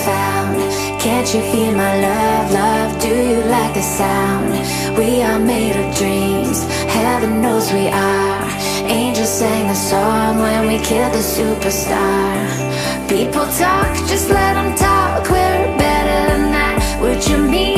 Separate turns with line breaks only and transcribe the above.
found. Can't you feel my love, love? Do you like the sound? We are made of dreams, heaven knows we are. Angels sang a song when we killed the superstar. People talk, just let them talk, we're better than that. Would you mean